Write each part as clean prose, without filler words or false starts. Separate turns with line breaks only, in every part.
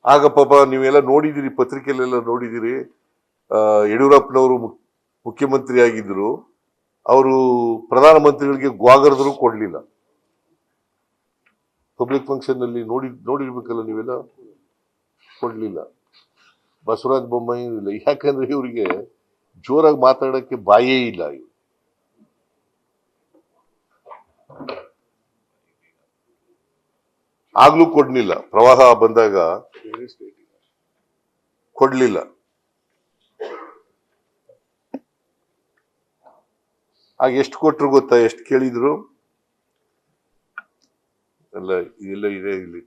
ಆಗ ಪಾಪ ನೀವೆಲ್ಲ ನೋಡಿದಿರಿ, ಪತ್ರಿಕೆಯಲ್ಲೆಲ್ಲ ನೋಡಿದಿರಿ. ಯಡಿಯೂರಪ್ಪನವರು ಮುಖ್ಯಮಂತ್ರಿ ಆಗಿದ್ರು, ಅವರು ಪ್ರಧಾನಮಂತ್ರಿಗಳಿಗೆ ಗ್ವಾಗರ್ದ್ರು ಕೊಡ್ಲಿಲ್ಲ. ಪಬ್ಲಿಕ್ ಫಂಕ್ಷನ್ ಅಲ್ಲಿ ನೋಡಿರ್ಬೇಕಲ್ಲ ನೀವೆಲ್ಲ, ಕೊಡ್ಲಿಲ್ಲ. ಬಸವರಾಜ ಬೊಮ್ಮಾಯಿ ಇಲ್ಲ, ಯಾಕಂದ್ರೆ ಇವರಿಗೆ ಜೋರಾಗಿ ಮಾತಾಡಕ್ಕೆ ಬಾಯೇ ಇಲ್ಲ. ಆಗ್ಲೂ ಕೊಡ್ಲಿಲ್ಲ, ಪ್ರವಾಹ ಬಂದಾಗ ಕೊಡ್ಲಿಲ್ಲ. ಆಗ ಎಷ್ಟು ಕೊಟ್ರು ಗೊತ್ತಾ? ಎಷ್ಟು ಕೇಳಿದ್ರು? ಅಲ್ಲ, ಇದೆಲ್ಲ ಇದೆ ಇಲ್ಲಿ.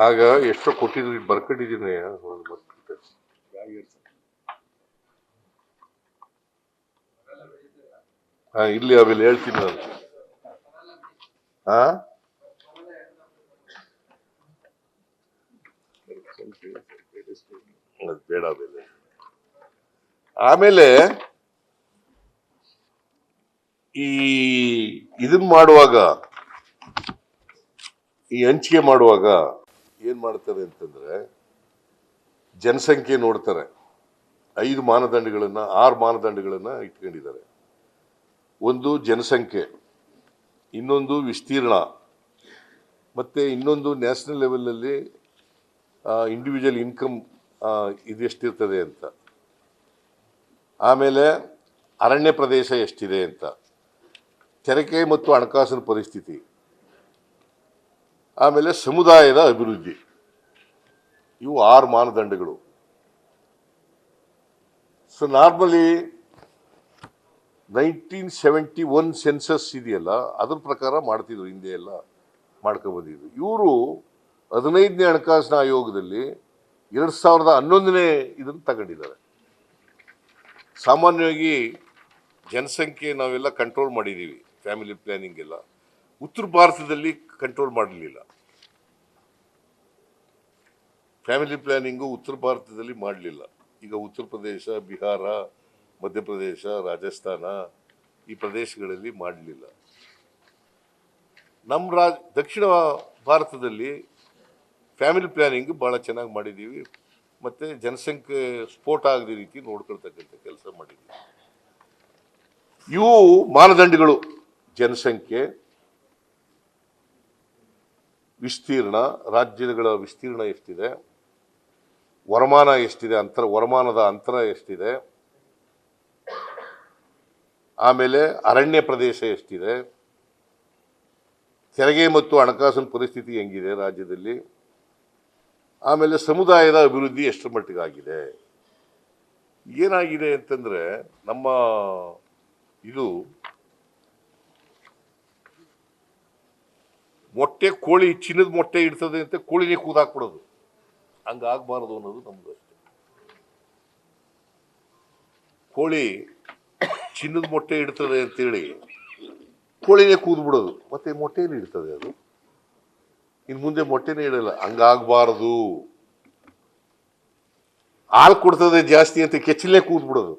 ಆಗ ಎಷ್ಟೋ ಕೊಟ್ಟಿದ್ರು, ಬರ್ಕೊಂಡಿದ್ದೀನಿ. ಇಲ್ಲಿ ಅವೆಲ್ಲ ಹೇಳ್ತೀನಿ ನಾನು. ಬೇಡ ಬೆಲೆ. ಆಮೇಲೆ ಇದನ್ ಮಾಡುವಾಗ, ಈ ಹಂಚಿಕೆ ಮಾಡುವಾಗ ಏನ್ ಮಾಡ್ತಾರೆ ಅಂತಂದ್ರೆ, ಜನಸಂಖ್ಯೆ ನೋಡ್ತಾರೆ. 6 ಮಾನದಂಡಗಳನ್ನ ಇಟ್ಕೊಂಡಿದ್ದಾರೆ. ಒಂದು ಜನಸಂಖ್ಯೆ, ಇನ್ನೊಂದು ವಿಸ್ತೀರ್ಣ, ಮತ್ತೆ ಇನ್ನೊಂದು ನ್ಯಾಷನಲ್ ಲೆವೆಲ್ ಅಲ್ಲಿ ಇಂಡಿವಿಜುವಲ್ ಇನ್ಕಮ್ ಇದೆಷ್ಟಿರ್ತದೆ ಅಂತ, ಆಮೇಲೆ ಅರಣ್ಯ ಪ್ರದೇಶ ಎಷ್ಟಿದೆ ಅಂತ, ತೆರಿಗೆ ಮತ್ತು ಹಣಕಾಸಿನ ಪರಿಸ್ಥಿತಿ, ಆಮೇಲೆ ಸಮುದಾಯದ ಅಭಿವೃದ್ಧಿ. ಇವು 6 ಮಾನದಂಡಗಳು. ಸೊ ನಾರ್ಮಲಿ 1971 ಸೆನ್ಸಸ್ ಇದೆಯಲ್ಲ, ಅದ್ರ ಪ್ರಕಾರ ಮಾಡ್ತಿದ್ರು, ಹಿಂದೆ ಎಲ್ಲ ಮಾಡ್ಕೊ ಬಂದಿದ್ರು. ಇವರು 15ನೇ ಹಣಕಾಸಿನ ಆಯೋಗದಲ್ಲಿ 2011ನೇ ಇದನ್ನು ತಗೊಂಡಿದ್ದಾರೆ. ಸಾಮಾನ್ಯವಾಗಿ ಜನಸಂಖ್ಯೆ ನಾವೆಲ್ಲ ಕಂಟ್ರೋಲ್ ಮಾಡಿದ್ದೀವಿ, ಫ್ಯಾಮಿಲಿ ಪ್ಲಾನಿಂಗ್ ಎಲ್ಲ. ಉತ್ತರ ಭಾರತದಲ್ಲಿ ಕಂಟ್ರೋಲ್ ಮಾಡಲಿಲ್ಲ. ಫ್ಯಾಮಿಲಿ ಪ್ಲಾನಿಂಗು ಉತ್ತರ ಭಾರತದಲ್ಲಿ ಮಾಡಲಿಲ್ಲ. ಈಗ ಉತ್ತರ ಪ್ರದೇಶ, ಬಿಹಾರ, ಮಧ್ಯಪ್ರದೇಶ, ರಾಜಸ್ಥಾನ ಈ ಪ್ರದೇಶಗಳಲ್ಲಿ ಮಾಡಲಿಲ್ಲ. ನಮ್ಮ ದಕ್ಷಿಣ ಭಾರತದಲ್ಲಿ ಫ್ಯಾಮಿಲಿ ಪ್ಲಾನಿಂಗ್ ಬಹಳ ಚೆನ್ನಾಗಿ ಮಾಡಿದ್ದೀವಿ. ಮತ್ತೆ ಜನಸಂಖ್ಯೆ ಸ್ಫೋಟ ಆಗದ ರೀತಿ ನೋಡ್ಕೊಳ್ತಕ್ಕಂಥ ಕೆಲಸ ಮಾಡಿದ್ದೀವಿ. ಇವು ಮಾನದಂಡಗಳು: ಜನಸಂಖ್ಯೆ, ವಿಸ್ತೀರ್ಣ, ರಾಜ್ಯಗಳ ವಿಸ್ತೀರ್ಣ ಎಷ್ಟಿದೆ, ವರಮಾನ ಎಷ್ಟಿದೆ, ವರಮಾನದ ಅಂತರ ಎಷ್ಟಿದೆ, ಆಮೇಲೆ ಅರಣ್ಯ ಪ್ರದೇಶ ಎಷ್ಟಿದೆ, ತೆರಿಗೆ ಮತ್ತು ಹಣಕಾಸಿನ ಪರಿಸ್ಥಿತಿ ಹೆಂಗಿದೆ ರಾಜ್ಯದಲ್ಲಿ, ಆಮೇಲೆ ಸಮುದಾಯದ ಅಭಿವೃದ್ಧಿ ಎಷ್ಟು ಮಟ್ಟಿಗಾಗಿದೆ. ಏನಾಗಿದೆ ಅಂತಂದ್ರೆ, ನಮ್ಮ ಇದು ಮೊಟ್ಟೆ, ಕೋಳಿ ಚಿನ್ನದ ಮೊಟ್ಟೆ ಇಡ್ತದೆ ಅಂತ ಕೋಳಿನೇ ಕೂದಾಕ್ಬಿಡೋದು, ಹಂಗಾಗಬಾರದು ಅನ್ನೋದು ನಮ್ದು ಅಷ್ಟೇ. ಕೋಳಿ ಚಿನ್ನದ ಮೊಟ್ಟೆ ಇಡ್ತದೆ ಅಂತೇಳಿ ಕೋಳಿನೇ ಕೂದ್ಬಿಡೋದು, ಮತ್ತೆ ಮೊಟ್ಟೆನೇ ಇಡ್ತದೆ ಅದು, ಇನ್ನು ಮುಂದೆ ಮೊಟ್ಟೆನೇ ಇಡಲ್ಲ. ಹಂಗಾಗಬಾರದು. ಹಾಲು ಕೊಡ್ತದೆ ಜಾಸ್ತಿ ಅಂತ ಕೆಚ್ಚಲೇ ಕೂದ್ಬಿಡೋದು,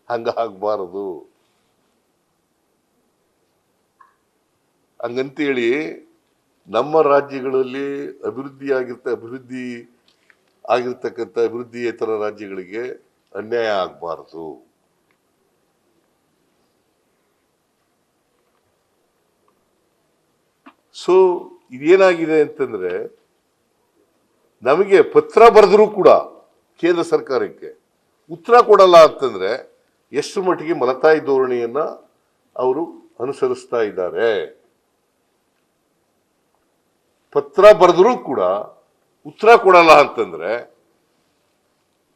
ಹಂಗಾಗಬಾರದು. ಹಂಗಂತೇಳಿ ನಮ್ಮ ರಾಜ್ಯಗಳಲ್ಲಿ ಅಭಿವೃದ್ಧಿ ಆಗಿರ್ತಕ್ಕಂಥ ಅಭಿವೃದ್ಧಿಯೇತರ ರಾಜ್ಯಗಳಿಗೆ ಅನ್ಯಾಯ ಆಗಬಾರದು. ಸೊ ಇದೇನಾಗಿದೆ ಅಂತಂದ್ರೆ, ನಮಗೆ ಪತ್ರ ಬರೆದರೂ ಕೂಡ ಕೇಂದ್ರ ಸರ್ಕಾರಕ್ಕೆ ಉತ್ತರ ಕೊಡಲ್ಲ ಅಂತಂದ್ರೆ ಎಷ್ಟು ಮಟ್ಟಿಗೆ ಮಲತಾಯಿ ಧೋರಣೆಯನ್ನ ಅವರು ಅನುಸರಿಸ್ತಾ ಇದ್ದಾರೆ. ಪತ್ರ ಬರೆದರೂ ಕೂಡ ಉತ್ತರ ಕೊಡಲ್ಲ ಅಂತಂದ್ರೆ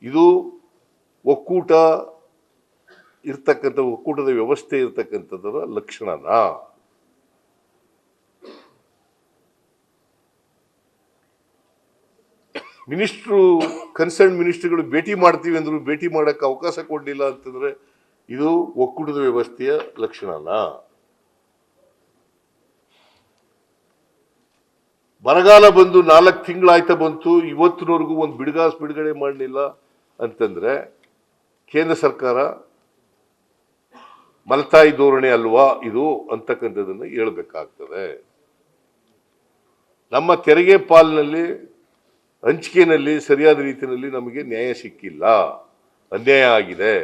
ಇದು ಒಕ್ಕೂಟ ಇರ್ತಕ್ಕಂಥ ಒಕ್ಕೂಟದ ವ್ಯವಸ್ಥೆ ಇರ್ತಕ್ಕಂಥದ್ದರ ಲಕ್ಷಣನಾ? ಕನ್ಸರ್ನ್ ಮಿನಿಸ್ಟ್ರುಗಳು ಭೇಟಿ ಮಾಡ್ತೀವಿ ಅಂದ್ರು ಭೇಟಿ ಮಾಡಕ್ಕೆ ಅವಕಾಶ ಕೊಡಲಿಲ್ಲ ಅಂತಂದ್ರೆ ಇದು ಒಕ್ಕೂಟದ ವ್ಯವಸ್ಥೆಯ ಲಕ್ಷಣನಾ? ಬರಗಾಲ ಬಂದು 4 ತಿಂಗಳಾಯ್ತಾ ಬಂತು, ಇವತ್ತಿನವರೆಗೂ ಒಂದು ಬಿಡುಗಡೆ ಮಾಡಲಿಲ್ಲ ಅಂತಂದ್ರೆ ಕೇಂದ್ರ ಸರ್ಕಾರ ಮಲತಾಯಿ ಧೋರಣೆ ಅಲ್ವಾ ಇದು ಅಂತಕ್ಕಂಥದ್ದನ್ನು ಹೇಳ್ಬೇಕಾಗ್ತದೆ. ನಮ್ಮ ತೆರಿಗೆ ಪಾಲಿನಲ್ಲಿ ಹಂಚಿಕೆಯಲ್ಲಿ ಸರಿಯಾದ ರೀತಿಯಲ್ಲಿ ನಮಗೆ ನ್ಯಾಯ ಸಿಕ್ಕಿಲ್ಲ, ಅನ್ಯಾಯ ಆಗಿದೆ.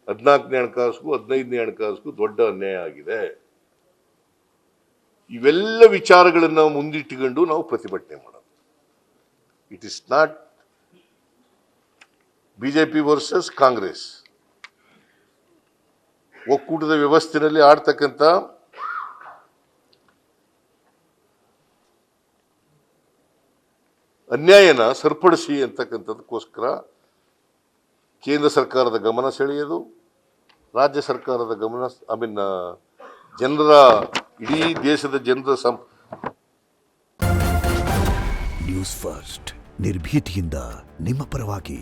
14ನೇ ಹಣಕಾಸಿಗೂ 15ನೇ ಹಣಕಾಸಿಗೂ ದೊಡ್ಡ ಅನ್ಯಾಯ ಆಗಿದೆ. ಇವೆಲ್ಲ ವಿಚಾರಗಳನ್ನು ಮುಂದಿಟ್ಟುಕೊಂಡು ನಾವು ಪ್ರತಿಭಟನೆ ಮಾಡೋದು. It is not BJP versus Congress. ಒಕ್ಕೂಟದ ವ್ಯವಸ್ಥೆಯಲ್ಲಿ ಆಡ್ತಕ್ಕಂಥ ಅನ್ಯಾಯನ ಸರಿಪಡಿಸಿ ಅಂತಕ್ಕಂಥದಕ್ಕೋಸ್ಕರ ಕೇಂದ್ರ ಸರ್ಕಾರದ ಗಮನ ಸೆಳೆಯೋದು, ರಾಜ್ಯ ಸರ್ಕಾರದ ಗಮನ, ಜನರ, ಇಡೀ ದೇಶದ ಜನರ
ನ್ಯೂಸ್ ಫಸ್ಟ್ ನಿರ್ಭೀತಿಯಿಂದ ನಿಮ್ಮ ಪರವಾಗಿ.